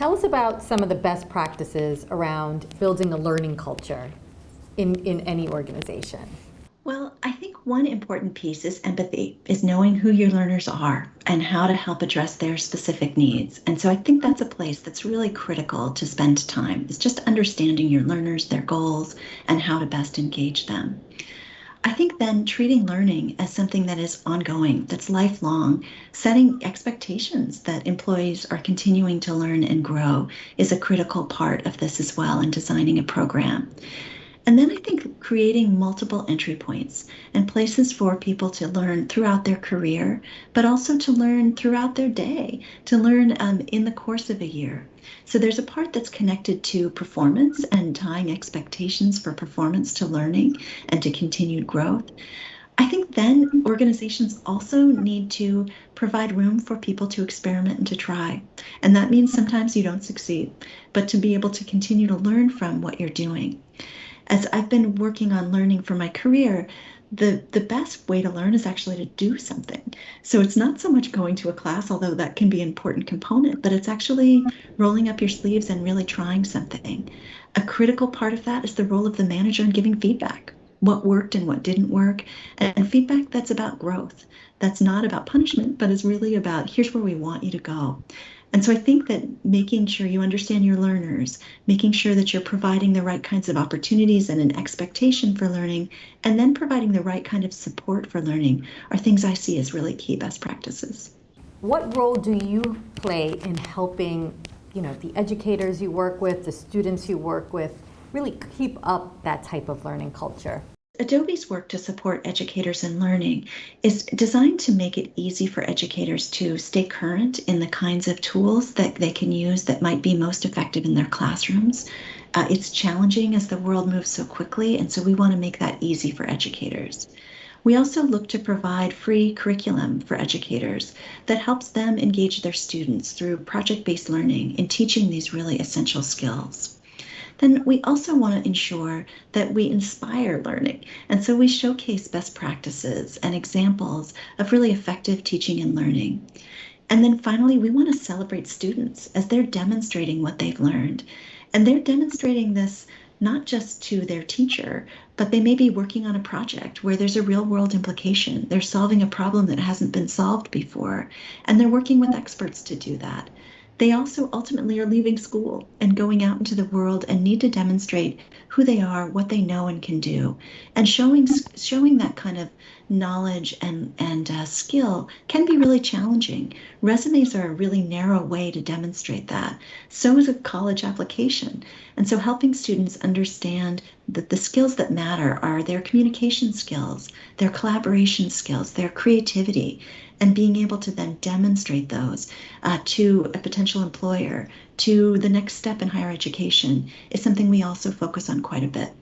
Tell us about some of the best practices around building a learning culture in any organization. Well, I think one important piece is empathy, is knowing who your learners are and how to help address their specific needs. And so I think that's a place that's really critical to spend time, is just understanding your learners, their goals, and how to best engage them. I think then treating learning as something that is ongoing, that's lifelong, setting expectations that employees are continuing to learn and grow is a critical part of this as well in designing a program. And then I think creating multiple entry points and places for people to learn throughout their career, but also to learn throughout their day, to learn in the course of a year. So there's a part that's connected to performance and tying expectations for performance to learning and to continued growth. I think then organizations also need to provide room for people to experiment and to try. And that means sometimes you don't succeed, but to be able to continue to learn from what you're doing. As I've been working on learning for my career, the best way to learn is actually to do something. So it's not so much going to a class, although that can be an important component, but it's actually rolling up your sleeves and really trying something. A critical part of that is the role of the manager in giving feedback. What worked and what didn't work, and feedback that's about growth. That's not about punishment, but is really about here's where we want you to go. And so I think that making sure you understand your learners, making sure that you're providing the right kinds of opportunities and an expectation for learning, and then providing the right kind of support for learning are things I see as really key best practices. What role do you play in helping, the educators you work with, the students you work with, really keep up that type of learning culture? Adobe's work to support educators in learning is designed to make it easy for educators to stay current in the kinds of tools that they can use that might be most effective in their classrooms. It's challenging as the world moves so quickly, and so we want to make that easy for educators. We also look to provide free curriculum for educators that helps them engage their students through project-based learning in teaching these really essential skills. Then we also want to ensure that we inspire learning. And so we showcase best practices and examples of really effective teaching and learning. And then finally, we want to celebrate students as they're demonstrating what they've learned. And they're demonstrating this not just to their teacher, but they may be working on a project where there's a real world implication. They're solving a problem that hasn't been solved before, and they're working with experts to do that. They also ultimately are leaving school and going out into the world and need to demonstrate who they are, what they know and can do. And showing that kind of knowledge and skill can be really challenging. Resumes are a really narrow way to demonstrate that. So is a college application. And so helping students understand that the skills that matter are their communication skills, their collaboration skills, their creativity, and being able to then demonstrate those to a potential employer, to the next step in higher education, is something we also focus on quite a bit.